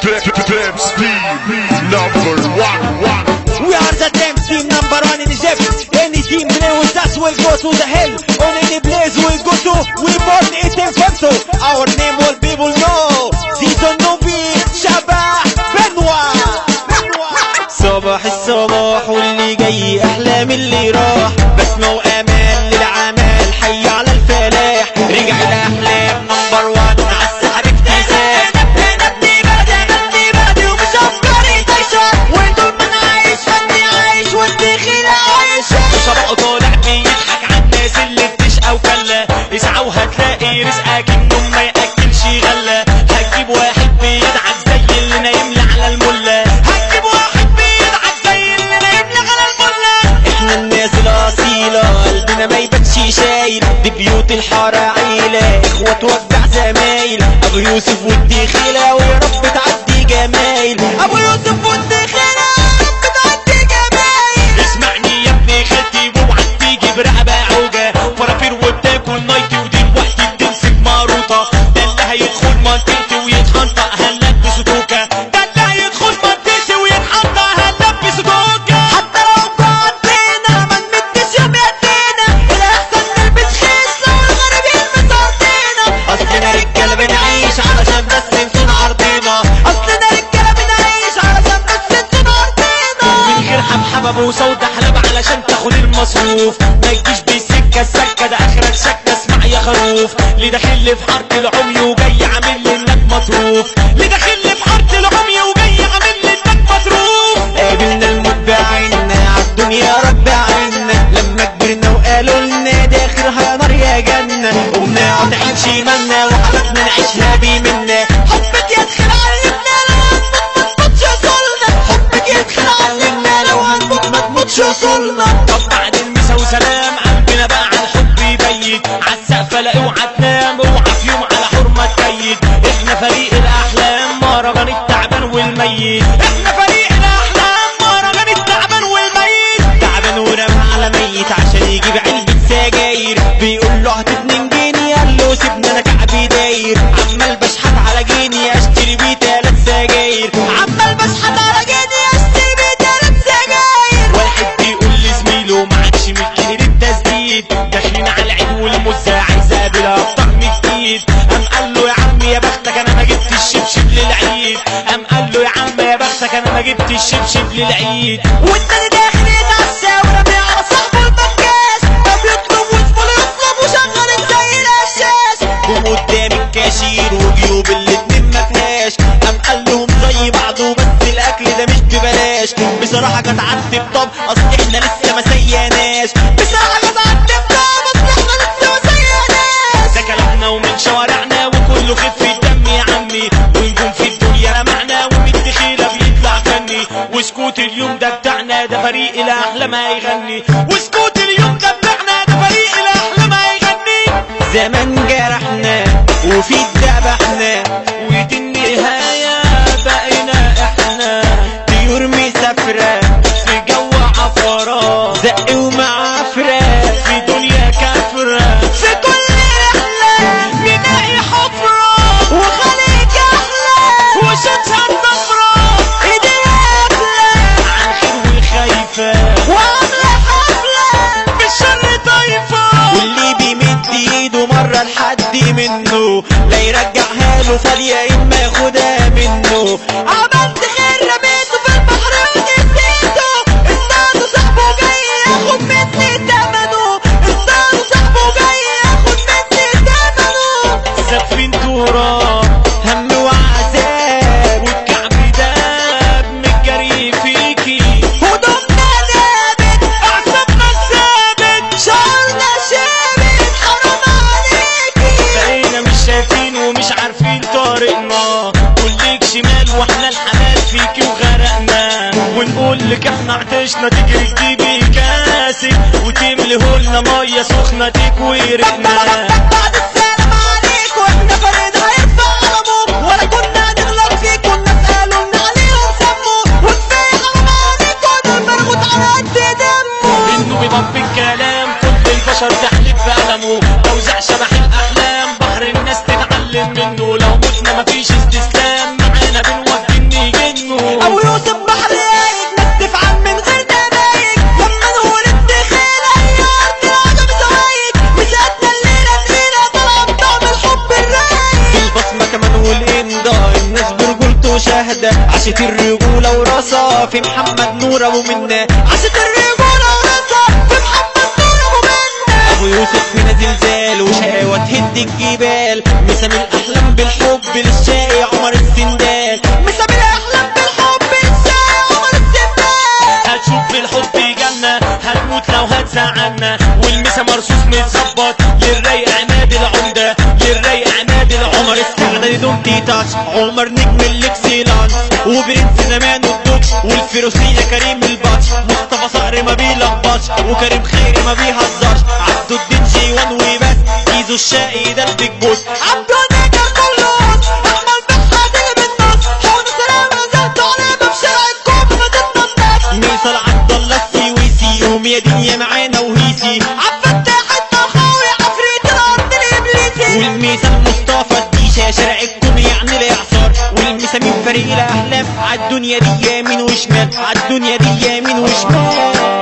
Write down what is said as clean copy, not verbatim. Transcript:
Dreams Team #1. We are the Dreams Team #1 in Egypt. Any team play with us will go to the hell. On any place we'll go to, we born it in Fanto. Our name all people know. Season Nubi, شبح بنوا. صباح الصباح واللي جاي أحلى من اللي راح. بسمة وأمان للعمل، حي على الفلاح. رجع الأحلام #1 عالسحب اكتساح. نبني بلدي ومش أفكاري تايشة. وطول ما أنا عايش فني عايش والدخيل عايشة. وشبقه طالع بيضحك عالناس اللي بتشقى وكلة. اسعى وهتلاقي رزقك إنه ما يأكلش غلة. هتجيب واحد بيدعك زي اللي نايم على الملة. هتجيب واحد بيدعك زي اللي نايم على الملة. احنا الناس الأصيلة قلبنا ما يباتش شايل. دي بيوت الحارة عيلة، اخوات وجع زمايل. ابو يوسف والدخيلة ويا رب تعدي جمايل. ابو يوسف والدخيلة يا رب تعدي جمايل. اسمعني يا ابني خالتي واوعى تيجي برقبة عوجة. فرافير وبتاكل نايتي ودلوقتي بتمسك ماروطة. ده اللي هيدخل منطقتي ويتخنطق هنلبس توكة. ده اللي هيدخل منطقتي ويتخنطق هنلبس توكة. حتى لو قعد فينا ما نمدش يوم يدينا. الاحسن نلبس خيسنا والغريبين مساطينا. اصلنا رجالة بنعيش علشان بس نسون عرضينا. اصلنا رجالة بنعيش علشان بس نسون عرضينا. من غير حبحبة وسودة حلبة علشان تاخد المصروف. ما يجيش بالسكة السكة ده اخرك شكة. اسمع يا خروف اللي داخل لي في حارة العمي وجاي عامل لي انك مطروف. اللي داخل لي في حارة العمي وجاي عامل لي انك مطروف. قابلنا الموت بعيننا عالدنيا رب عيننا. لما كبرنا وقالوا لنا ده اخرها نار يا جنة. قمنا قاطعين شمالنا وحالتنا نعيشها بيمنا. حبك يدخل علمنا لو هنموت ما تموتش وصلنا. حبك يدخل علمنا لو هنموت ما تموتش وصلنا. طب بعد المسا وسلام قلبنا بقى على الحب يبيت. عالسقف لا اوعى تنام اوعى في يوم على حرمة تكيد. احنا فريق الاحلام مهرجان التعبان والميت. احنا فريق الاحلام مهرجان التعبان والميت. تعبان ورمى على ميت عشان يجيب علبة سجاير. بيقول له هات 2 جنيه قال له سيبني انا كعبي داير. عمال بشحت على جنيه اشتري بيه 3 سجاير. عمال بشحت على جنيه اشتري بيه 3 سجاير. واحد بيقول لزميله معكش 100 جنيه للتسديد. داخلين على العيد والمزة عايزة اقابلها بطعم جديد. قام قال له يا عم يا بختك انا ما جبت الشبشب للعيد. قام قال له يا عم يا بختك انا ما جبت الشبشب للعيد. والتاني داخل يتعشى ورمي على صاحبه البكاش. ده بيطلب وزبونه يطلب وشغل زي القشاش. جم قدام الكاشير وجيوب الاتنين ما فيهاش. قام قال لهم زي بعضه بس الاكل ده مش ببلاش. بصراحه كانت عدت طب اصل احنا لسه ما سياناش. بصراحه كانت عدت طب اصل احنا لسه ما سياناش. ده كلامنا ومن شوارعنا وكله خفة دم يا عمي. ونجوم في الدنيا رمعنا ومن دخيلة بيطلع فني. وسكوت اليوم ده بتاعنا ده فريق الاحلام هيغني. وسكوت اليوم ده بتاعنا ده فريق الاحلام هيغني. زمان جرحنا وفي ذبحنا ودي النهاية بقينا احنا. طيور مسافرة في جو عفرة. زق ومعافرة في دنيا كافرة. في كل رحلة نلاقي حفرة وخليج أحلى وشوشها النفرة. ايديها قافلة عن خير وخايفة وعاملة حفلة بالشر طايفة. واللي بيمد ايده مرة لحد منه لا يرجعها له فاليا اما ياخدها منه. عملت خير رميته في البحر ونسيته. استنوا صاحبه جاي ياخد مني تمنه. استنوا صاحبه جاي ياخد مني تمنه. سافرين تراب هم وعذاب والكعب داب متجري فيكي. هدومنا دابت اعصابنا ثابت شعرنا شابت حرام عليكي. بقينا مش شايفين ومش عارفين طريقنا. كلك شمال واحنا الحلال فيكي وغرقنا. ونقول لك احنا عطشنا تجري تجيبي كاسك وتمليهولنا ميه سخنه تكوي ريقنا. بعد السلام عليك واحنا فريد هيدفع غرامه. ولا كنا نغلط فيك والناس قالوا ان عليهم سموا. وكفايه حرام عليكوا دول مرغوط على قد دمه. انه بيبقى الكلام كل البشر تحلف بقلمه. اوزع شبح الاحلام بحر الناس تتعلم منه. لو متنا مفيش استسلام معانا بنودي المشاهدة. عاشت الرجولة وراسها في محمد نور ابو منة. عاشت الرجولة وراسها في محمد نور ابو منة. ابو يوسف هنا زلزال وشقاوة تهد الجبال. مسام الاحلام بالحب للشقي عمر السندال. مسام الاحلام بالحب للشقي عمر السندال. هتشوف في الحب جنة هتموت لو هتزعلنا. والمسا مرصوص متظبط للرايق عماد العمدة. للرايق عماد العمدة. عمر السعدة دون تيتاش. عمر نجم الاكسلانس وبرنس زمان الدوتش. والفيروسية كريم الباتش. مصطفى صقر ما بيلخبطش وكريم خيري ما بيهزرش. عبدو الدين جيوان وبس. زيزو الشقي ده البيج بوس. عبدو النجر كلوس. احمد بحاد اللي بالنص. حوض سلامة زهد علامة بشارع الكوم مدينة الناس. ميصل عبد الله السويسي وميا دنيا معانا وهيسي. عبدالفتاح الطخاوي عفريت الارض الابليسي. والميزان مصطفى الديشة شارع الكوم يعني الاعصار. والمسامين فريق الاحلام عالدنيا دي يمين وشمال. عالدنيا دي يمين وشمال.